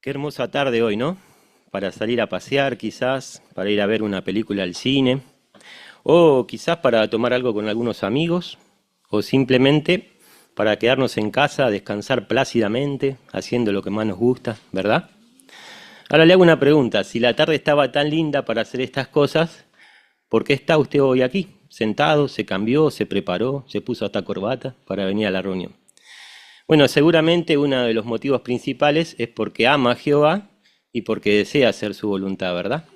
Qué hermosa tarde hoy, ¿no? Para salir a pasear, quizás, para ir a ver una película al cine, o quizás para tomar algo con algunos amigos, o simplemente para quedarnos en casa, descansar plácidamente, haciendo lo que más nos gusta, ¿verdad? Ahora le hago una pregunta, si la tarde estaba tan linda para hacer estas cosas, ¿por qué está usted hoy aquí? Sentado, se cambió, se preparó, se puso hasta corbata para venir a la reunión. Bueno, seguramente uno de los motivos principales es porque ama a Jehová y porque desea hacer su voluntad, ¿verdad?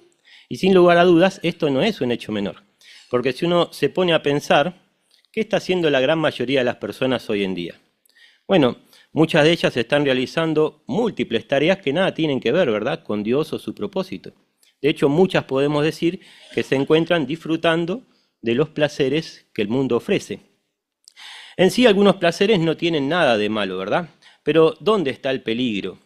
Y sin lugar a dudas, esto no es un hecho menor, porque si uno se pone a pensar, ¿qué está haciendo la gran mayoría de las personas hoy en día? Bueno, muchas de ellas están realizando múltiples tareas que nada tienen que ver, ¿verdad?, con Dios o su propósito. De hecho, muchas podemos decir que se encuentran disfrutando de los placeres que el mundo ofrece. En sí, algunos placeres no tienen nada de malo, ¿verdad? Pero ¿dónde está el peligro?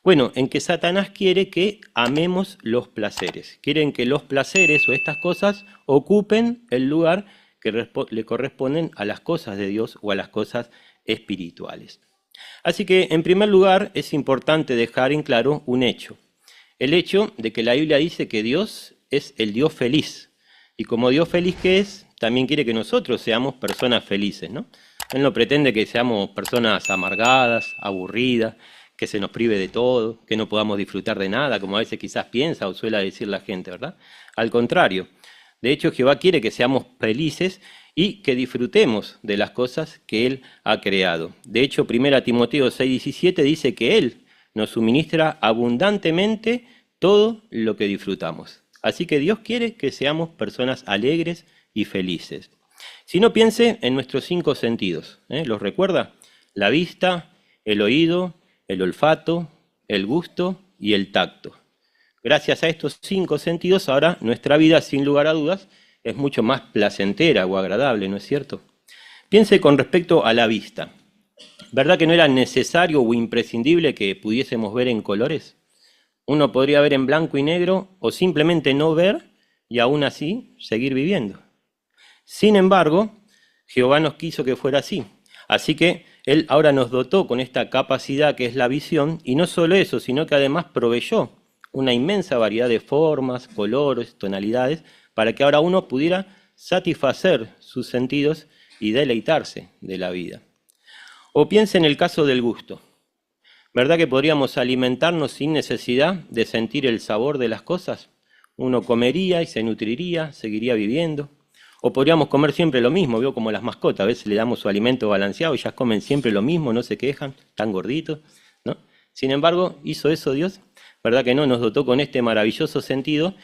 Bueno, en que Satanás quiere que amemos los placeres. Quieren que los placeres o estas cosas ocupen el lugar que le corresponden a las cosas de Dios o a las cosas espirituales. Así que, en primer lugar, es importante dejar en claro un hecho. El hecho de que la Biblia dice que Dios es el Dios feliz. Y como Dios feliz que es, también quiere que nosotros seamos personas felices, ¿no? Él no pretende que seamos personas amargadas, aburridas, que se nos prive de todo, que no podamos disfrutar de nada, como a veces quizás piensa o suele decir la gente, ¿verdad? Al contrario, de hecho Jehová quiere que seamos felices y que disfrutemos de las cosas que Él ha creado. De hecho, 1 Timoteo 6:17 dice que Él nos suministra abundantemente todo lo que disfrutamos. Así que Dios quiere que seamos personas alegres y felices. Si no, piense en nuestros 5 sentidos. ¿Los recuerda? La vista, el oído, el olfato, el gusto y el tacto. Gracias a estos 5 sentidos, ahora nuestra vida, sin lugar a dudas, es mucho más placentera o agradable, ¿no es cierto? Piense con respecto a la vista. ¿Verdad que no era necesario o imprescindible que pudiésemos ver en colores? Uno podría ver en blanco y negro o simplemente no ver y aún así seguir viviendo. Sin embargo, Jehová nos quiso que fuera así. Así que Él ahora nos dotó con esta capacidad que es la visión, y no solo eso, sino que además proveyó una inmensa variedad de formas, colores, tonalidades, para que ahora uno pudiera satisfacer sus sentidos y deleitarse de la vida. O piense en el caso del gusto. ¿Verdad que podríamos alimentarnos sin necesidad de sentir el sabor de las cosas? Uno comería y se nutriría, seguiría viviendo. O podríamos comer siempre lo mismo, veo como las mascotas, a veces le damos su alimento balanceado y ellas comen siempre lo mismo, no se quejan, tan gorditos, ¿no? Sin embargo, ¿hizo eso Dios? ¿Verdad que no? Nos dotó con este maravilloso sentido,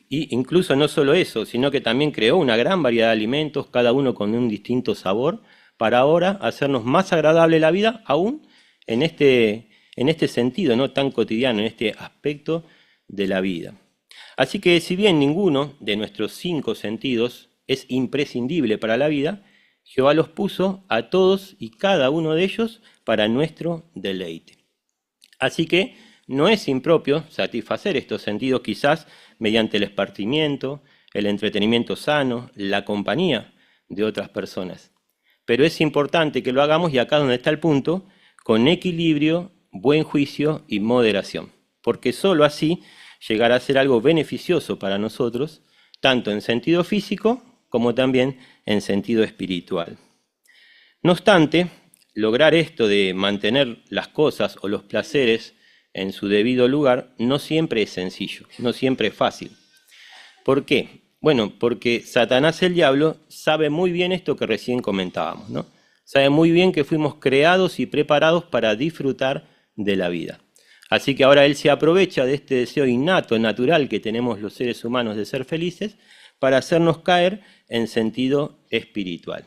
y incluso no solo eso, sino que también creó una gran variedad de alimentos, cada uno con un distinto sabor, para ahora hacernos más agradable la vida, aún en este sentido, no tan cotidiano, en este aspecto de la vida. Así que si bien ninguno de nuestros 5 sentidos es imprescindible para la vida, Jehová los puso a todos y cada uno de ellos para nuestro deleite. Así que no es impropio satisfacer estos sentidos quizás mediante el esparcimiento, el entretenimiento sano, la compañía de otras personas. Pero es importante que lo hagamos, y acá donde está el punto, con equilibrio, buen juicio y moderación, porque sólo así llegará a ser algo beneficioso para nosotros, tanto en sentido físico como también en sentido espiritual. No obstante, lograr esto de mantener las cosas o los placeres en su debido lugar no siempre es sencillo, no siempre es fácil. ¿Por qué? Bueno, porque Satanás, el diablo, sabe muy bien esto que recién comentábamos, ¿no? Sabe muy bien que fuimos creados y preparados para disfrutar de la vida. Así que ahora él se aprovecha de este deseo innato, natural que tenemos los seres humanos de ser felices, para hacernos caer en sentido espiritual.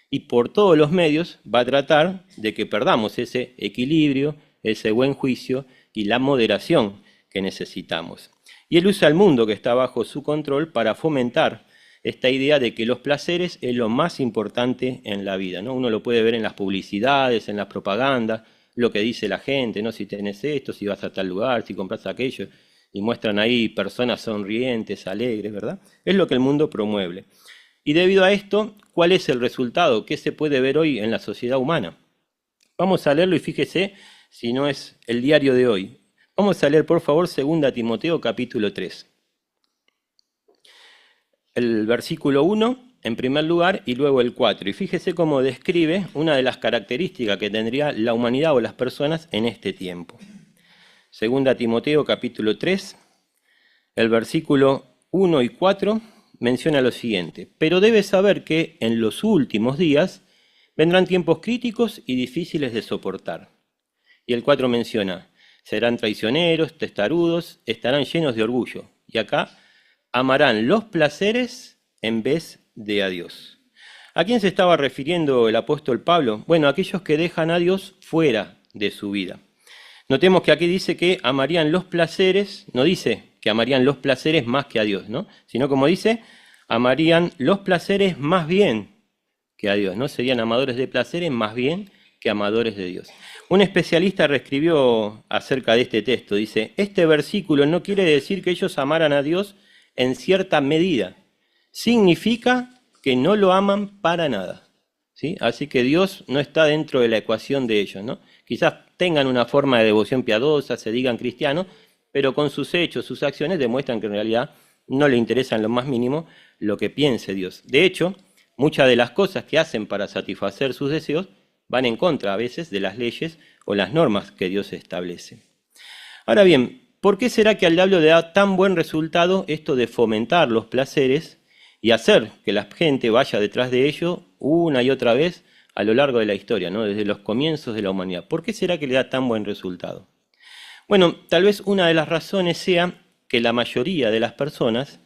Y por todos los medios va a tratar de que perdamos ese equilibrio, ese buen juicio y la moderación que necesitamos. Y él usa el mundo que está bajo su control para fomentar esta idea de que los placeres es lo más importante en la vida, ¿no? Uno lo puede ver en las publicidades, en las propagandas, lo que dice la gente, ¿no? Si tenés esto, si vas a tal lugar, si compras aquello, y muestran ahí personas sonrientes, alegres, ¿verdad? Es lo que el mundo promueve. Y debido a esto, ¿cuál es el resultado? ¿Qué se puede ver hoy en la sociedad humana? Vamos a leerlo y fíjese si no es el diario de hoy. Vamos a leer, por favor, 2 Timoteo capítulo 3. El versículo 1 en primer lugar y luego el 4. Y fíjese cómo describe una de las características que tendría la humanidad o las personas en este tiempo. 2 Timoteo capítulo 3, el versículo 1 y 4 menciona lo siguiente: pero debes saber que en los últimos días vendrán tiempos críticos y difíciles de soportar. Y el 4 menciona: serán traicioneros, testarudos, estarán llenos de orgullo. Y acá, amarán los placeres en vez de a Dios. ¿A quién se estaba refiriendo el apóstol Pablo? Bueno, aquellos que dejan a Dios fuera de su vida. Notemos que aquí dice que amarían los placeres, no dice que amarían los placeres más que a Dios, ¿no? Sino como dice, amarían los placeres más bien que a Dios, ¿no? Serían amadores de placeres más bien que amadores de Dios. Un especialista reescribió acerca de este texto, dice: este versículo no quiere decir que ellos amaran a Dios en cierta medida, significa que no lo aman para nada, ¿sí? Así que Dios no está dentro de la ecuación de ellos, ¿no? Quizás tengan una forma de devoción piadosa, se digan cristianos, pero con sus hechos, sus acciones demuestran que en realidad no le interesa en lo más mínimo lo que piense Dios. De hecho, muchas de las cosas que hacen para satisfacer sus deseos van en contra a veces de las leyes o las normas que Dios establece. Ahora bien, ¿por qué será que al diablo le da tan buen resultado esto de fomentar los placeres y hacer que la gente vaya detrás de ello una y otra vez a lo largo de la historia, ¿no? Desde los comienzos de la humanidad? ¿Por qué será que le da tan buen resultado? Bueno, tal vez una de las razones sea que la mayoría de las personas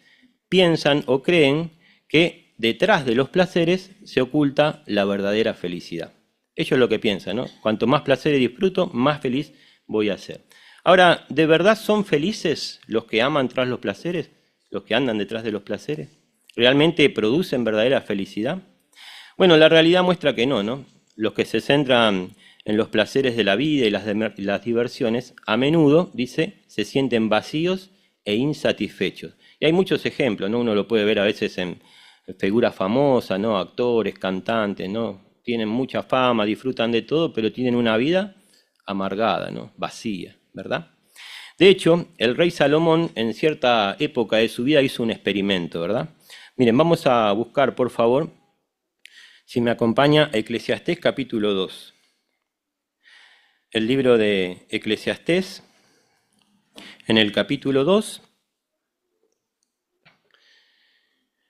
piensan o creen que detrás de los placeres se oculta la verdadera felicidad. Ellos es lo que piensan, ¿no? Cuanto más placeres disfruto, más feliz voy a ser. Ahora, ¿de verdad son felices los que aman tras los placeres? ¿Los que andan detrás de los placeres? ¿Realmente producen verdadera felicidad? Bueno, la realidad muestra que no, ¿no? Los que se centran en los placeres de la vida y las diversiones, a menudo, dice, se sienten vacíos e insatisfechos. Y hay muchos ejemplos, ¿no? Uno lo puede ver a veces en figuras famosas, ¿no? Actores, cantantes, ¿no? Tienen mucha fama, disfrutan de todo, pero tienen una vida amargada, ¿no? Vacía, ¿verdad? De hecho, el rey Salomón en cierta época de su vida hizo un experimento, ¿verdad? Miren, vamos a buscar, por favor, si me acompaña, Eclesiastés capítulo 2. El libro de Eclesiastés, en el capítulo 2,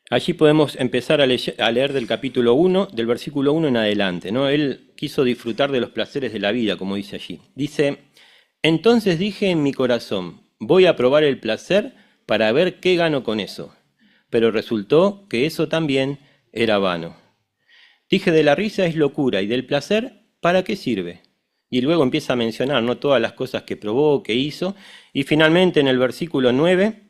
allí podemos empezar a leer del capítulo 1, del versículo 1 en adelante, ¿no? Él quiso disfrutar de los placeres de la vida, como dice allí. Dice: entonces dije en mi corazón, voy a probar el placer para ver qué gano con eso. Pero resultó que eso también era vano. Dije, de la risa es locura y del placer, ¿para qué sirve? Y luego empieza a mencionar, ¿no?, todas las cosas que probó, que hizo. Y finalmente en el versículo 9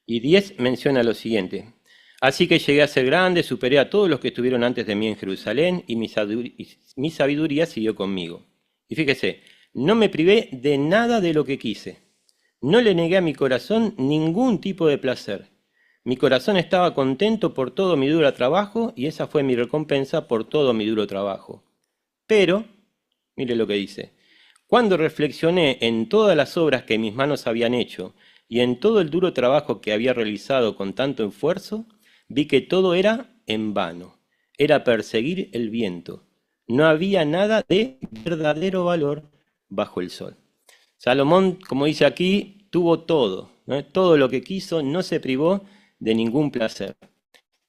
y 10 menciona lo siguiente: así que llegué a ser grande, superé a todos los que estuvieron antes de mí en Jerusalén, y mi sabiduría siguió conmigo. Y fíjese, no me privé de nada de lo que quise. No le negué a mi corazón ningún tipo de placer. Mi corazón estaba contento por todo mi duro trabajo, y esa fue mi recompensa por todo mi duro trabajo. Pero, mire lo que dice: cuando reflexioné en todas las obras que mis manos habían hecho, y en todo el duro trabajo que había realizado con tanto esfuerzo, vi que todo era en vano. Era perseguir el viento. No había nada de verdadero valor bajo el sol. Salomón, como dice aquí, tuvo todo, ¿no? Todo lo que quiso, no se privó de ningún placer.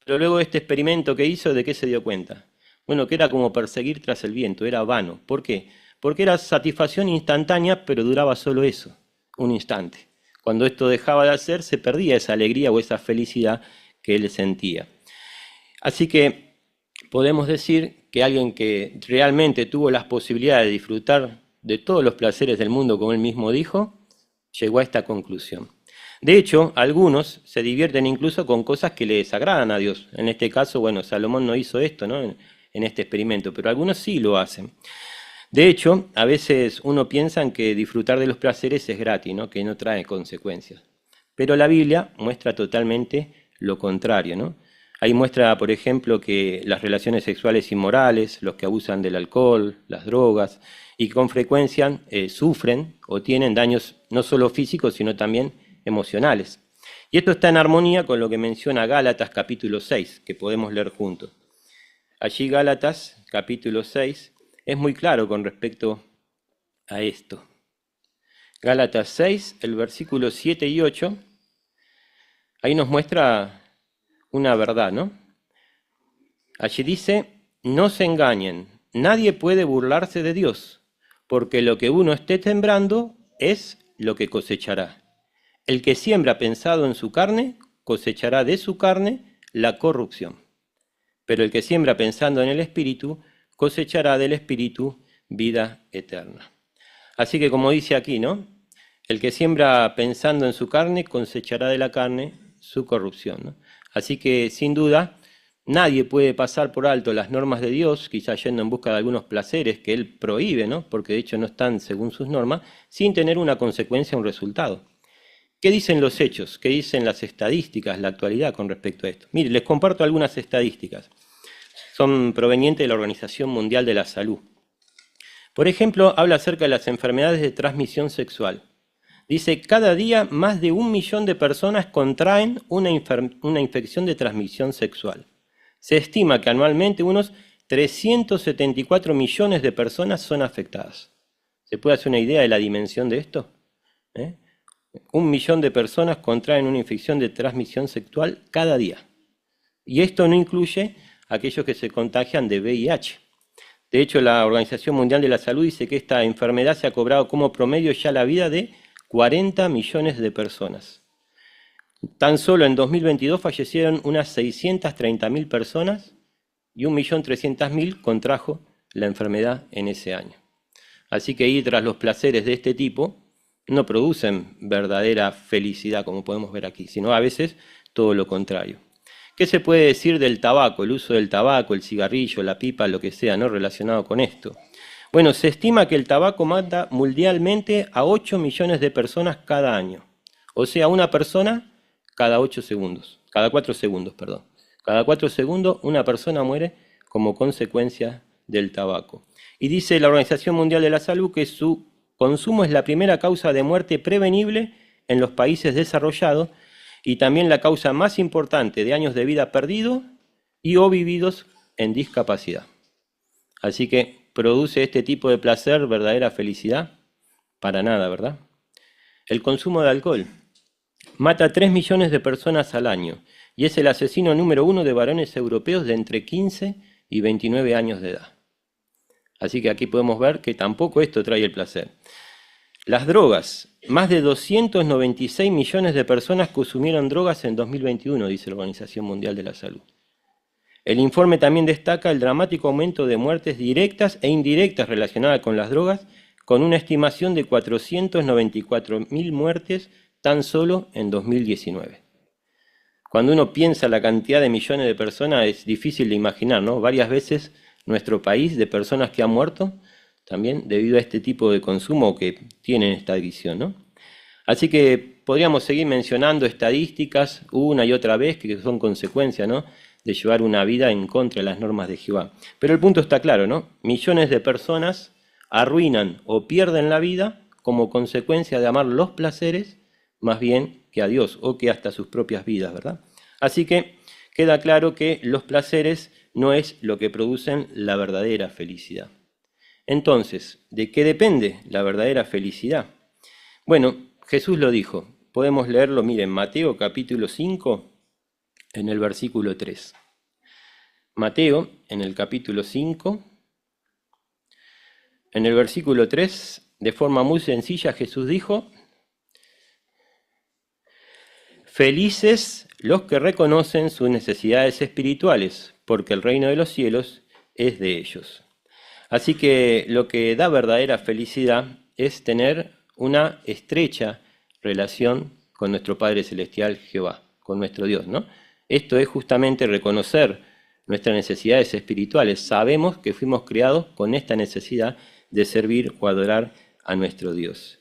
Pero luego de este experimento que hizo, ¿de qué se dio cuenta? Bueno, que era como perseguir tras el viento, era vano. ¿Por qué? Porque era satisfacción instantánea, pero duraba solo eso, un instante. Cuando esto dejaba de hacer, se perdía esa alegría o esa felicidad que él sentía. Así que podemos decir que alguien que realmente tuvo las posibilidades de disfrutar de todos los placeres del mundo, como él mismo dijo, llegó a esta conclusión. De hecho, algunos se divierten incluso con cosas que le desagradan a Dios. En este caso, bueno, Salomón no hizo esto, ¿no?, en este experimento, pero algunos sí lo hacen. De hecho, a veces uno piensa en que disfrutar de los placeres es gratis, ¿no?, que no trae consecuencias. Pero la Biblia muestra totalmente lo contrario, ¿no? Ahí muestra, por ejemplo, que las relaciones sexuales inmorales, los que abusan del alcohol, las drogas, y con frecuencia sufren o tienen daños no solo físicos, sino también emocionales. Y esto está en armonía con lo que menciona Gálatas capítulo 6, que podemos leer juntos. Allí Gálatas capítulo 6 es muy claro con respecto a esto. Gálatas 6, el versículo 7 y 8, ahí nos muestra una verdad, ¿no? Allí dice, no se engañen, nadie puede burlarse de Dios, porque lo que uno esté sembrando es lo que cosechará. El que siembra pensado en su carne, cosechará de su carne la corrupción. Pero el que siembra pensando en el Espíritu, cosechará del Espíritu vida eterna. Así que como dice aquí, ¿no? El que siembra pensando en su carne, cosechará de la carne su corrupción, ¿no? Así que sin duda, nadie puede pasar por alto las normas de Dios, quizás yendo en busca de algunos placeres que Él prohíbe, ¿no? Porque de hecho no están según sus normas, sin tener una consecuencia, un resultado. ¿Qué dicen los hechos? ¿Qué dicen las estadísticas, la actualidad con respecto a esto? Mire, les comparto algunas estadísticas. Son provenientes de la Organización Mundial de la Salud. Por ejemplo, habla acerca de las enfermedades de transmisión sexual. Dice, cada día más de 1 millón de personas contraen una infección de transmisión sexual. Se estima que anualmente unos 374 millones de personas son afectadas. ¿Se puede hacer una idea de la dimensión de esto? 1 millón de personas contraen una infección de transmisión sexual cada día. Y esto no incluye a aquellos que se contagian de VIH. De hecho, la Organización Mundial de la Salud dice que esta enfermedad se ha cobrado como promedio ya la vida de 40 millones de personas. Tan solo en 2022 fallecieron unas 630.000 personas y 1.300.000 contrajo la enfermedad en ese año. Así que ir tras los placeres de este tipo no producen verdadera felicidad, como podemos ver aquí, sino a veces todo lo contrario. ¿Qué se puede decir del tabaco, el uso del tabaco, el cigarrillo, la pipa, lo que sea, ¿no? Relacionado con esto? Bueno, se estima que el tabaco mata mundialmente a 8 millones de personas cada año. O sea, una persona cada 8 segundos, cada 4 segundos, perdón. Cada 4 segundos una persona muere como consecuencia del tabaco. Y dice la Organización Mundial de la Salud que su consumo es la primera causa de muerte prevenible en los países desarrollados y también la causa más importante de años de vida perdidos y o vividos en discapacidad. Así que, ¿produce este tipo de placer verdadera felicidad? Para nada, ¿verdad? El consumo de alcohol mata a 3 millones de personas al año y es el asesino número 1 de varones europeos de entre 15 y 29 años de edad. Así que aquí podemos ver que tampoco esto trae el placer. Las drogas. Más de 296 millones de personas consumieron drogas en 2021, dice la Organización Mundial de la Salud. El informe también destaca el dramático aumento de muertes directas e indirectas relacionadas con las drogas, con una estimación de 494.000 muertes tan solo en 2019. Cuando uno piensa la cantidad de millones de personas es difícil de imaginar, ¿no? Varias veces nuestro país de personas que han muerto también debido a este tipo de consumo que tienen esta adicción, ¿no? Así que podríamos seguir mencionando estadísticas una y otra vez que son consecuencia, ¿no?, de llevar una vida en contra de las normas de Jehová. Pero el punto está claro, ¿no? Millones de personas arruinan o pierden la vida como consecuencia de amar los placeres más bien que a Dios o que hasta sus propias vidas, ¿verdad? Así que queda claro que los placeres no es lo que producen la verdadera felicidad. Entonces, ¿de qué depende la verdadera felicidad? Bueno, Jesús lo dijo. Podemos leerlo, miren, Mateo capítulo 5, en el versículo 3. Mateo, en el capítulo 5, en el versículo 3, de forma muy sencilla, Jesús dijo: felices los que reconocen sus necesidades espirituales, porque el reino de los cielos es de ellos. Así que lo que da verdadera felicidad es tener una estrecha relación con nuestro Padre Celestial Jehová, con nuestro Dios, ¿no? Esto es justamente reconocer nuestras necesidades espirituales. Sabemos que fuimos creados con esta necesidad de servir o adorar a nuestro Dios.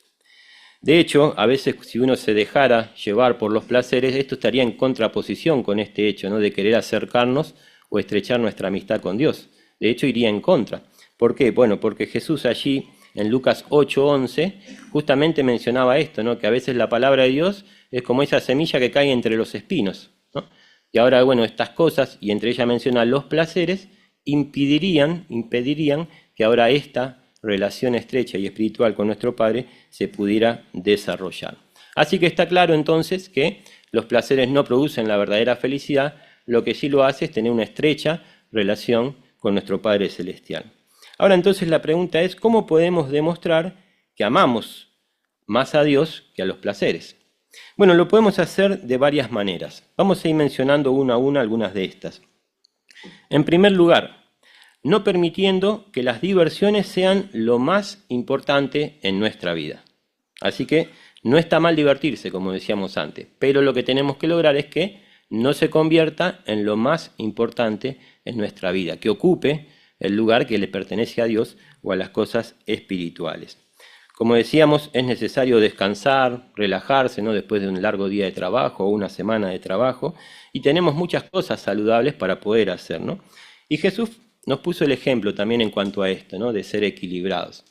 De hecho, a veces si uno se dejara llevar por los placeres, esto estaría en contraposición con este hecho, ¿no? De querer acercarnos o estrechar nuestra amistad con Dios. De hecho, iría en contra. ¿Por qué? Bueno, porque Jesús allí, en Lucas 8:11, justamente mencionaba esto, ¿no? Que a veces la palabra de Dios es como esa semilla que cae entre los espinos, ¿no? Y ahora, bueno, estas cosas, y entre ellas menciona los placeres, impedirían que ahora esta relación estrecha y espiritual con nuestro Padre se pudiera desarrollar. Así que está claro entonces que los placeres no producen la verdadera felicidad, lo que sí lo hace es tener una estrecha relación con nuestro Padre Celestial. Ahora entonces la pregunta es, ¿cómo podemos demostrar que amamos más a Dios que a los placeres? Bueno, lo podemos hacer de varias maneras. Vamos a ir mencionando una a una algunas de estas. En primer lugar, no permitiendo que las diversiones sean lo más importante en nuestra vida. Así que no está mal divertirse, como decíamos antes, pero lo que tenemos que lograr es que no se convierta en lo más importante en nuestra vida, que ocupe el lugar que le pertenece a Dios o a las cosas espirituales. Como decíamos, es necesario descansar, relajarse, ¿no? Después de un largo día de trabajo o una semana de trabajo, y tenemos muchas cosas saludables para poder hacer, ¿no? Y Jesús nos puso el ejemplo también en cuanto a esto, ¿no? De ser equilibrados.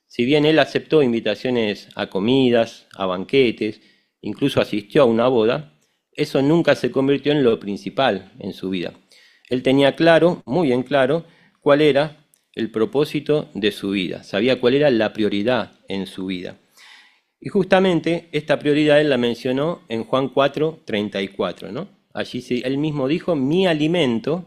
Si bien Él aceptó invitaciones a comidas, a banquetes, incluso asistió a una boda, eso nunca se convirtió en lo principal en su vida. Él tenía claro, muy en claro, cuál era el propósito de su vida, sabía cuál era la prioridad en su vida. Y justamente esta prioridad Él la mencionó en Juan 4:34, ¿no? Allí Él mismo dijo, mi alimento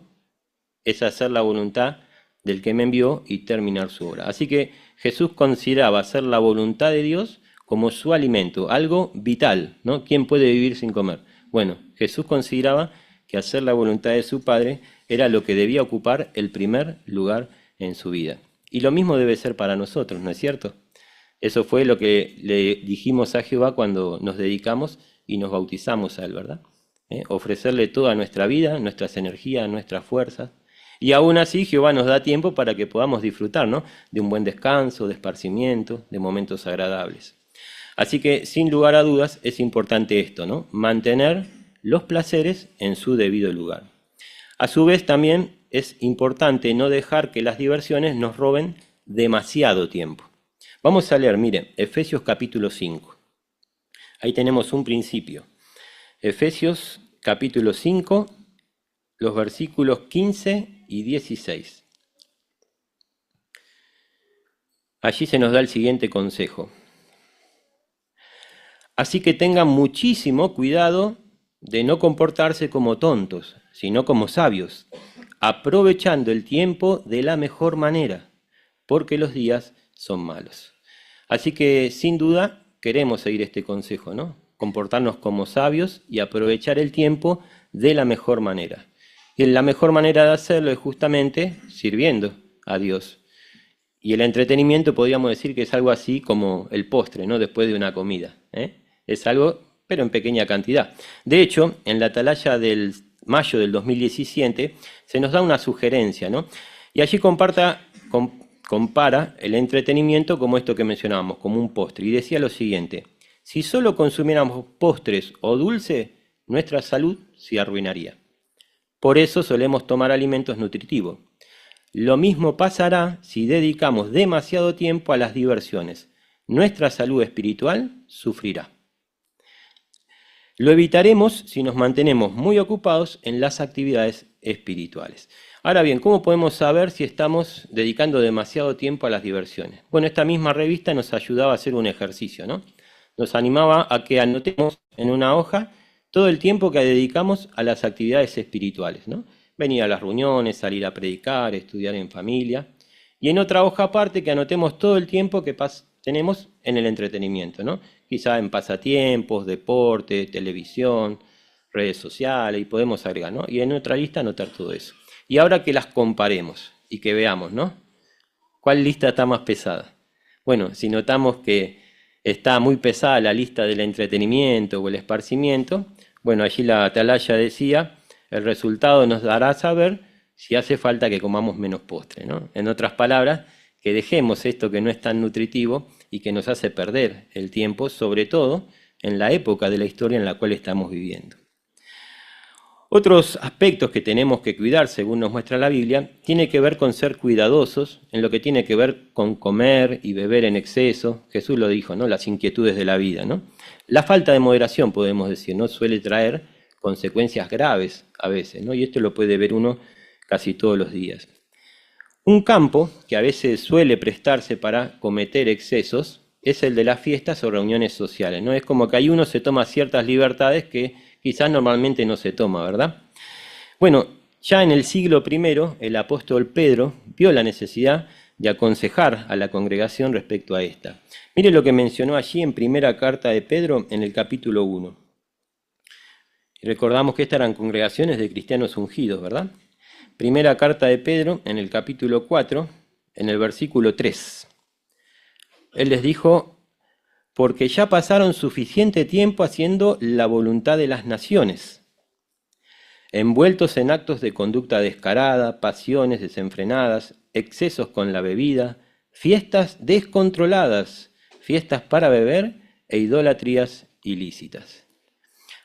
es hacer la voluntad del que me envió y terminar su obra. Así que Jesús consideraba hacer la voluntad de Dios como su alimento, algo vital, ¿no? ¿Quién puede vivir sin comer? Bueno, Jesús consideraba que hacer la voluntad de su Padre era lo que debía ocupar el primer lugar en su vida. Y lo mismo debe ser para nosotros, ¿no es cierto? Eso fue lo que le dijimos a Jehová cuando nos dedicamos y nos bautizamos a Él, ¿verdad? Ofrecerle toda nuestra vida, nuestras energías, nuestras fuerzas. Y aún así Jehová nos da tiempo para que podamos disfrutar, ¿no? De un buen descanso, de esparcimiento, de momentos agradables. Así que sin lugar a dudas es importante esto, ¿no? Mantener los placeres en su debido lugar. A su vez también es importante no dejar que las diversiones nos roben demasiado tiempo. Vamos a leer, mire, Efesios capítulo 5. Ahí tenemos un principio. Efesios capítulo 5, los versículos 15 y 16. Allí se nos da el siguiente consejo. Así que tengan muchísimo cuidado de no comportarse como tontos, sino como sabios, aprovechando el tiempo de la mejor manera, porque los días son malos. Así que sin duda queremos seguir este consejo, ¿no? Comportarnos como sabios y aprovechar el tiempo de la mejor manera. Y la mejor manera de hacerlo es justamente sirviendo a Dios. Y el entretenimiento podríamos decir que es algo así como el postre, ¿no? Después de una comida, Es algo, pero en pequeña cantidad. De hecho, en la atalaya del mayo del 2017 se nos da una sugerencia, ¿no? Y allí compara el entretenimiento como esto que mencionábamos, como un postre. Y decía lo siguiente, si solo consumiéramos postres o dulce, nuestra salud se arruinaría. Por eso solemos tomar alimentos nutritivos. Lo mismo pasará si dedicamos demasiado tiempo a las diversiones. Nuestra salud espiritual sufrirá. Lo evitaremos si nos mantenemos muy ocupados en las actividades espirituales. Ahora bien, ¿cómo podemos saber si estamos dedicando demasiado tiempo a las diversiones? Bueno, esta misma revista nos ayudaba a hacer un ejercicio, ¿no? Nos animaba a que anotemos en una hoja todo el tiempo que dedicamos a las actividades espirituales, ¿no? Venir a las reuniones, salir a predicar, estudiar en familia. Y en otra hoja aparte que anotemos todo el tiempo que tenemos en el entretenimiento, ¿no? Quizá en pasatiempos, deporte, televisión, redes sociales, y podemos agregar, ¿no? Y en otra lista anotar todo eso. Y ahora que las comparemos y que veamos, ¿no? ¿Cuál lista está más pesada? Bueno, si notamos que está muy pesada la lista del entretenimiento o el esparcimiento, bueno, allí la atalaya decía, el resultado nos dará a saber si hace falta que comamos menos postre, ¿no? En otras palabras, que dejemos esto que no es tan nutritivo y que nos hace perder el tiempo, sobre todo en la época de la historia en la cual estamos viviendo. Otros aspectos que tenemos que cuidar, según nos muestra la Biblia, tiene que ver con ser cuidadosos en lo que tiene que ver con comer y beber en exceso. Jesús lo dijo, ¿no? Las inquietudes de la vida, ¿no? La falta de moderación, podemos decir, ¿no? Suele traer consecuencias graves a veces, ¿no? Y esto lo puede ver uno casi todos los días. Un campo que a veces suele prestarse para cometer excesos es el de las fiestas o reuniones sociales, ¿no? Es como que ahí uno se toma ciertas libertades que quizás normalmente no se toma, ¿verdad? Bueno, ya en el siglo I, el apóstol Pedro vio la necesidad de aconsejar a la congregación respecto a esta. Mire lo que mencionó allí en primera carta de Pedro en el capítulo 1. Recordamos que estas eran congregaciones de cristianos ungidos, ¿verdad? Primera carta de Pedro en el capítulo 4, en el versículo 3. Él les dijo: porque ya pasaron suficiente tiempo haciendo la voluntad de las naciones, envueltos en actos de conducta descarada, pasiones desenfrenadas, excesos con la bebida, fiestas descontroladas, fiestas para beber e idolatrías ilícitas.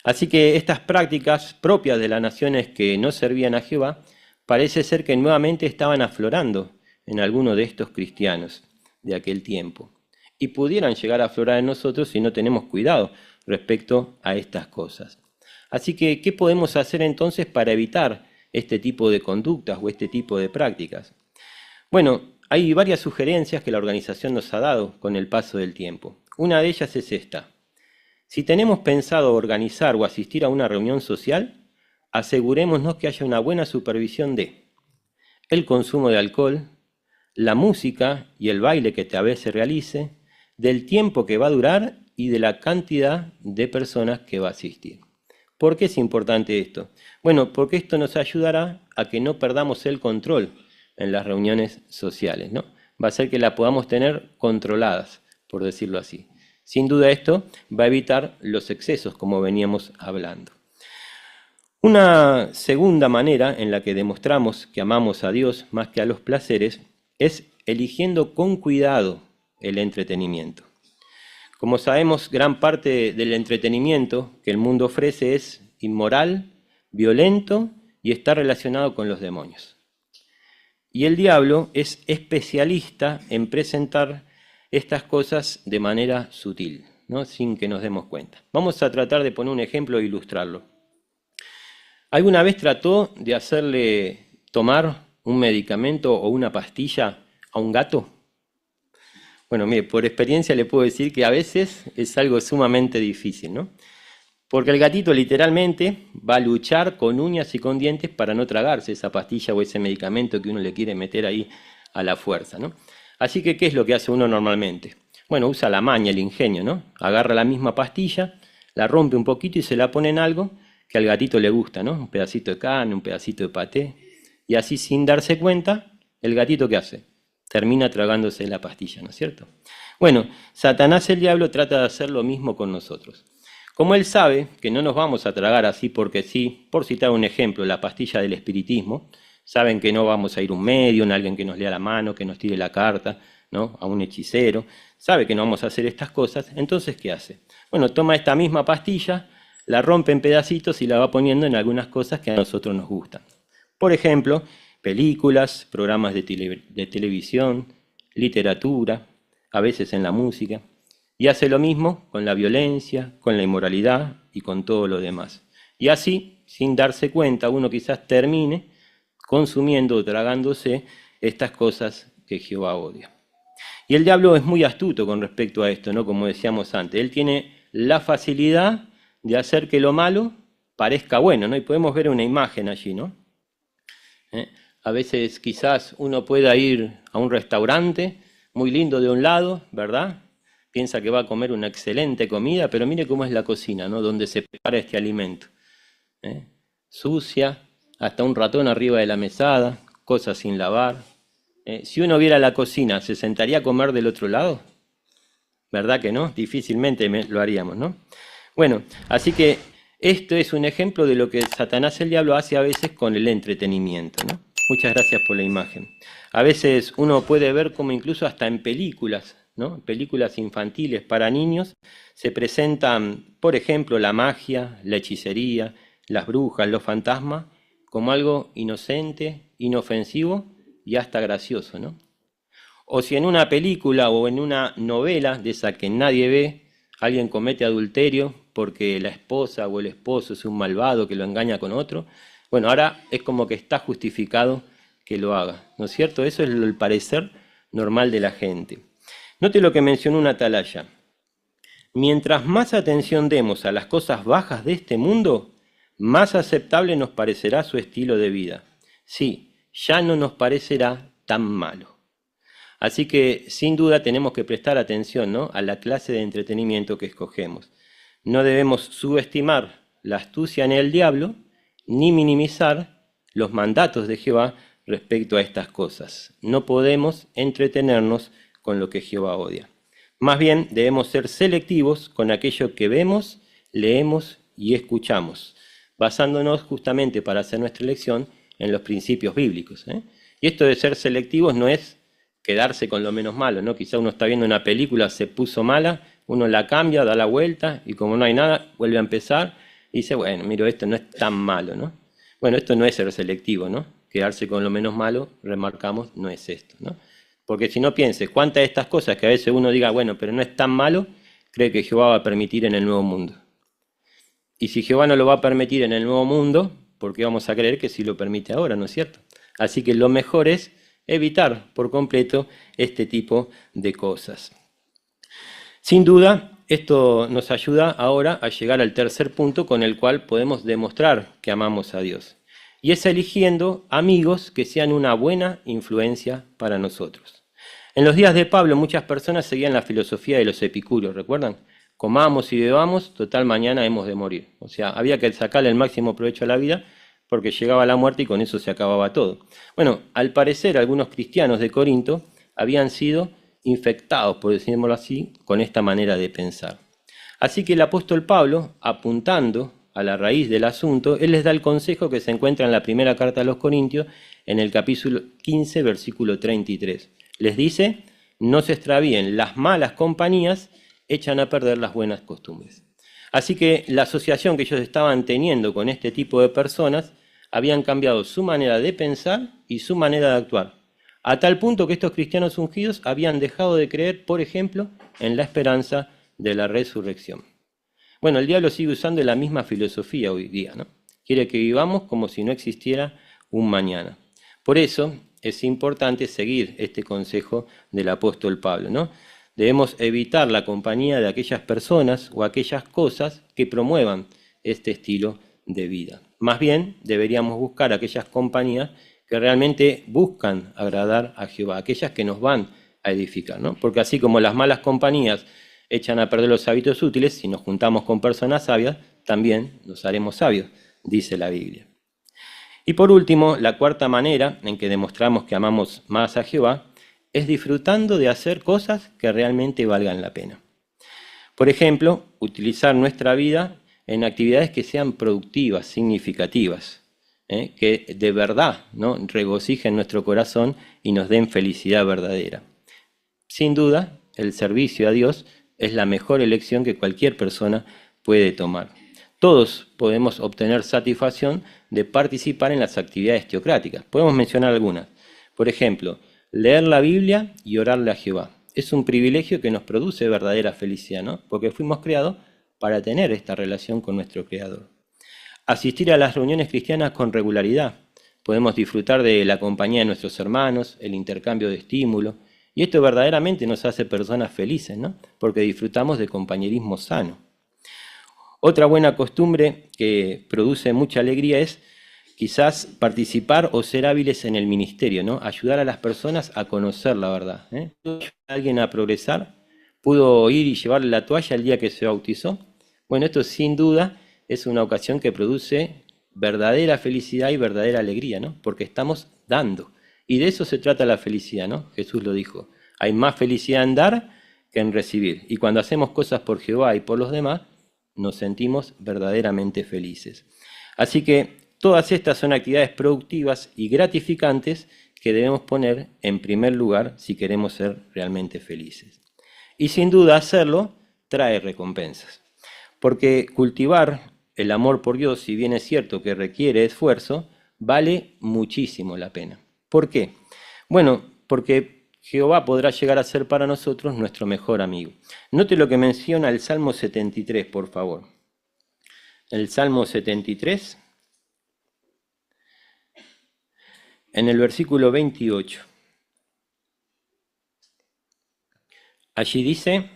Así que estas prácticas propias de las naciones que no servían a Jehová, parece ser que nuevamente estaban aflorando en algunos de estos cristianos de aquel tiempo. Y pudieran llegar a aflorar en nosotros si no tenemos cuidado respecto a estas cosas. Así que, ¿qué podemos hacer entonces para evitar este tipo de conductas o este tipo de prácticas? Bueno, hay varias sugerencias que la organización nos ha dado con el paso del tiempo. Una de ellas es esta: si tenemos pensado organizar o asistir a una reunión social, asegurémonos que haya una buena supervisión de el consumo de alcohol, la música y el baile que a veces se realice, del tiempo que va a durar y de la cantidad de personas que va a asistir. ¿Por qué es importante esto? Bueno, porque esto nos ayudará a que no perdamos el control en las reuniones sociales, ¿no? Va a hacer que las podamos tener controladas, por decirlo así. Sin duda esto va a evitar los excesos, como veníamos hablando. Una segunda manera en la que demostramos que amamos a Dios más que a los placeres es eligiendo con cuidado el entretenimiento. Como sabemos, gran parte del entretenimiento que el mundo ofrece es inmoral, violento y está relacionado con los demonios. Y el diablo es especialista en presentar estas cosas de manera sutil, ¿no? Sin que nos demos cuenta. Vamos a tratar de poner un ejemplo e ilustrarlo. ¿Alguna vez trató de hacerle tomar un medicamento o una pastilla a un gato? Bueno, mire, por experiencia le puedo decir que a veces es algo sumamente difícil, ¿no? Porque el gatito literalmente va a luchar con uñas y con dientes para no tragarse esa pastilla o ese medicamento que uno le quiere meter ahí a la fuerza, ¿no? Así que, ¿qué es lo que hace uno normalmente? Bueno, usa la maña, el ingenio, ¿no? Agarra la misma pastilla, la rompe un poquito y se la pone en algo que al gatito le gusta, ¿no? Un pedacito de carne, un pedacito de paté. Y así, sin darse cuenta, ¿el gatito qué hace? Termina tragándose la pastilla, ¿no es cierto? Bueno, Satanás, el diablo, trata de hacer lo mismo con nosotros. Como él sabe que no nos vamos a tragar así porque sí, por citar un ejemplo, la pastilla del espiritismo, saben que no vamos a ir a un medium, a alguien que nos lea la mano, que nos tire la carta, ¿no? A un hechicero, sabe que no vamos a hacer estas cosas, entonces ¿qué hace? Bueno, toma esta misma pastilla, la rompe en pedacitos y la va poniendo en algunas cosas que a nosotros nos gustan. Por ejemplo, películas, programas de televisión, literatura, a veces en la música. Y hace lo mismo con la violencia, con la inmoralidad y con todo lo demás. Y así, sin darse cuenta, uno quizás termine consumiendo o tragándose estas cosas que Jehová odia. Y el diablo es muy astuto con respecto a esto, ¿no? Como decíamos antes. Él tiene la facilidad de hacer que lo malo parezca bueno, ¿no? Y podemos ver una imagen allí, ¿no? A veces quizás uno pueda ir a un restaurante muy lindo de un lado, ¿verdad? Piensa que va a comer una excelente comida, pero mire cómo es la cocina, ¿no? Donde se prepara este alimento. Sucia, hasta un ratón arriba de la mesada, cosas sin lavar. Si uno viera la cocina, ¿se sentaría a comer del otro lado? ¿Verdad que no? Difícilmente lo haríamos, ¿no? Bueno, así que esto es un ejemplo de lo que Satanás, el diablo, hace a veces con el entretenimiento, ¿no? Muchas gracias por la imagen. A veces uno puede ver como incluso hasta en películas ¿no? Películas infantiles para niños se presentan, por ejemplo, la magia, la hechicería, las brujas, los fantasmas, como algo inocente, inofensivo y hasta gracioso, ¿no? O si en una película o en una novela de esa que nadie ve, alguien comete adulterio porque la esposa o el esposo es un malvado que lo engaña con otro, bueno, ahora es como que está justificado que lo haga, ¿no es cierto? Eso es el parecer normal de la gente. Note lo que mencionó una atalaya. Mientras más atención demos a las cosas bajas de este mundo, más aceptable nos parecerá su estilo de vida. Sí, ya no nos parecerá tan malo. Así que sin duda tenemos que prestar atención, ¿no?, a la clase de entretenimiento que escogemos. No debemos subestimar la astucia en el diablo, ni minimizar los mandatos de Jehová respecto a estas cosas. No podemos entretenernos con lo que Jehová odia. Más bien debemos ser selectivos con aquello que vemos, leemos y escuchamos, basándonos justamente para hacer nuestra elección en los principios bíblicos. Y esto de ser selectivos no es quedarse con lo menos malo, ¿no? Quizá uno está viendo una película, se puso mala, uno la cambia, da la vuelta y como no hay nada, vuelve a empezar y dice, bueno, miro, esto no es tan malo, ¿no? Bueno, esto no es ser selectivo, ¿no? Quedarse con lo menos malo, remarcamos, no es esto, ¿no? Porque si no pienses, ¿cuántas de estas cosas que a veces uno diga, bueno, pero no es tan malo, cree que Jehová va a permitir en el nuevo mundo? Y si Jehová no lo va a permitir en el nuevo mundo, ¿por qué vamos a creer que sí lo permite ahora, no es cierto? Así que lo mejor es evitar por completo este tipo de cosas. Sin duda, esto nos ayuda ahora a llegar al tercer punto con el cual podemos demostrar que amamos a Dios. Y es eligiendo amigos que sean una buena influencia para nosotros. En los días de Pablo muchas personas seguían la filosofía de los epicúreos, ¿recuerdan? Comamos y bebamos, total mañana hemos de morir. O sea, había que sacarle el máximo provecho a la vida porque llegaba la muerte y con eso se acababa todo. Bueno, al parecer algunos cristianos de Corinto habían sido infectados, por decirlo así, con esta manera de pensar. Así que el apóstol Pablo, apuntando a la raíz del asunto, él les da el consejo que se encuentra en la primera carta a los Corintios, en el capítulo 15, versículo 33. Les dice, no se extravíen, las malas compañías echan a perder las buenas costumbres. Así que la asociación que ellos estaban teniendo con este tipo de personas habían cambiado su manera de pensar y su manera de actuar, a tal punto que estos cristianos ungidos habían dejado de creer, por ejemplo, en la esperanza de la resurrección. Bueno, el diablo sigue usando la misma filosofía hoy día, ¿no? Quiere que vivamos como si no existiera un mañana. Por eso es importante seguir este consejo del apóstol Pablo, ¿no? Debemos evitar la compañía de aquellas personas o aquellas cosas que promuevan este estilo de vida. Más bien, deberíamos buscar aquellas compañías que realmente buscan agradar a Jehová, aquellas que nos van a edificar, ¿no? Porque así como las malas compañías echan a perder los hábitos útiles, si nos juntamos con personas sabias, también nos haremos sabios, dice la Biblia. Y por último, la cuarta manera en que demostramos que amamos más a Jehová es disfrutando de hacer cosas que realmente valgan la pena. Por ejemplo, utilizar nuestra vida en actividades que sean productivas, significativas, que de verdad, ¿no?, regocijen nuestro corazón y nos den felicidad verdadera. Sin duda, el servicio a Dios es la mejor elección que cualquier persona puede tomar. Todos podemos obtener satisfacción de participar en las actividades teocráticas. Podemos mencionar algunas. Por ejemplo, leer la Biblia y orarle a Jehová. Es un privilegio que nos produce verdadera felicidad, ¿no? Porque fuimos creados para tener esta relación con nuestro Creador. Asistir a las reuniones cristianas con regularidad. Podemos disfrutar de la compañía de nuestros hermanos, el intercambio de estímulos. Y esto verdaderamente nos hace personas felices, ¿no? Porque disfrutamos de compañerismo sano. Otra buena costumbre que produce mucha alegría es quizás participar o ser hábiles en el ministerio, ¿no? Ayudar a las personas a conocer la verdad. ¿Pudo ayudar a alguien a progresar? ¿Pudo ir y llevarle la toalla el día que se bautizó? Bueno, esto sin duda es una ocasión que produce verdadera felicidad y verdadera alegría, ¿no? Porque estamos dando. Y de eso se trata la felicidad, ¿no? Jesús lo dijo. Hay más felicidad en dar que en recibir. Y cuando hacemos cosas por Jehová y por los demás, nos sentimos verdaderamente felices. Así que todas estas son actividades productivas y gratificantes que debemos poner en primer lugar si queremos ser realmente felices. Y sin duda hacerlo trae recompensas. Porque cultivar el amor por Dios, si bien es cierto que requiere esfuerzo, vale muchísimo la pena. ¿Por qué? Bueno, porque Jehová podrá llegar a ser para nosotros nuestro mejor amigo. Note lo que menciona el Salmo 73, por favor. El Salmo 73, en el versículo 28. Allí dice: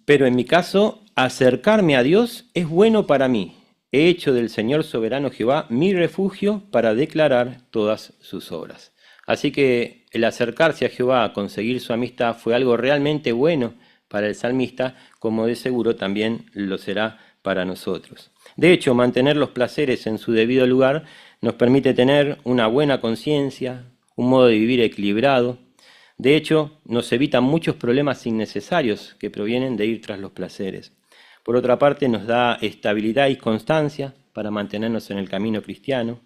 pero en mi caso, acercarme a Dios es bueno para mí. He hecho del Señor soberano Jehová mi refugio para declarar todas sus obras. Así que el acercarse a Jehová, a conseguir su amistad, fue algo realmente bueno para el salmista, como de seguro también lo será para nosotros. De hecho, mantener los placeres en su debido lugar nos permite tener una buena conciencia, un modo de vivir equilibrado. De hecho, nos evita muchos problemas innecesarios que provienen de ir tras los placeres. Por otra parte, nos da estabilidad y constancia para mantenernos en el camino cristiano.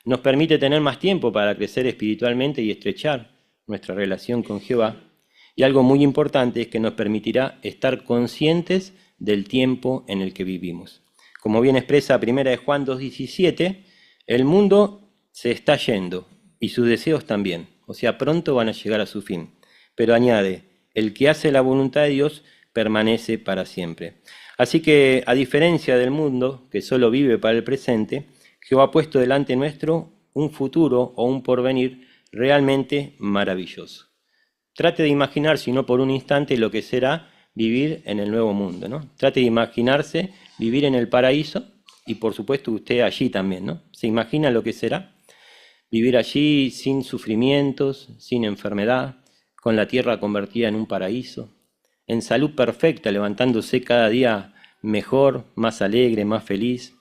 Nos permite tener más tiempo para crecer espiritualmente y estrechar nuestra relación con Jehová. Y algo muy importante es que nos permitirá estar conscientes del tiempo en el que vivimos. Como bien expresa 1 Juan 2:17, el mundo se está yendo y sus deseos también. O sea, pronto van a llegar a su fin. Pero añade, el que hace la voluntad de Dios permanece para siempre. Así que, a diferencia del mundo, que solo vive para el presente, Jehová ha puesto delante nuestro un futuro o un porvenir realmente maravilloso. Trate de imaginar, si no por un instante, lo que será vivir en el nuevo mundo, ¿no? Trate de imaginarse vivir en el paraíso y, por supuesto, usted allí también, ¿no? ¿Se imagina lo que será? Vivir allí sin sufrimientos, sin enfermedad, con la tierra convertida en un paraíso, en salud perfecta, levantándose cada día mejor, más alegre, más feliz.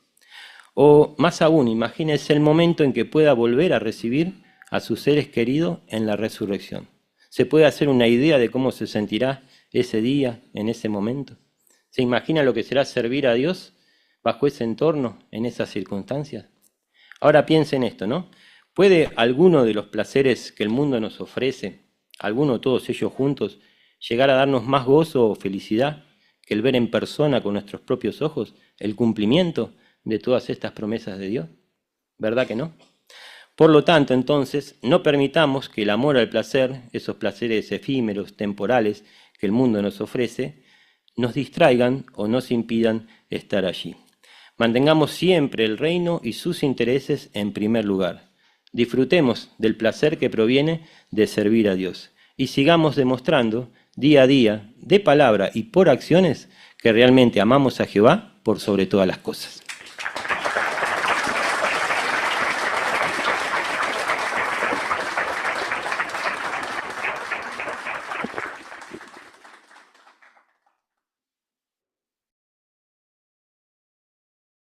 O más aún, imagínese el momento en que pueda volver a recibir a sus seres queridos en la resurrección. ¿Se puede hacer una idea de cómo se sentirá ese día, en ese momento? ¿Se imagina lo que será servir a Dios bajo ese entorno, en esas circunstancias? Ahora piense en esto, ¿no? ¿Puede alguno de los placeres que el mundo nos ofrece, alguno o todos ellos juntos, llegar a darnos más gozo o felicidad que el ver en persona con nuestros propios ojos el cumplimiento de todas estas promesas de Dios? ¿Verdad que no? Por lo tanto, entonces, no permitamos que el amor al placer, esos placeres efímeros, temporales, que el mundo nos ofrece, nos distraigan o nos impidan estar allí. Mantengamos siempre el reino y sus intereses en primer lugar. Disfrutemos del placer que proviene de servir a Dios y sigamos demostrando día a día, de palabra y por acciones, que realmente amamos a Jehová por sobre todas las cosas.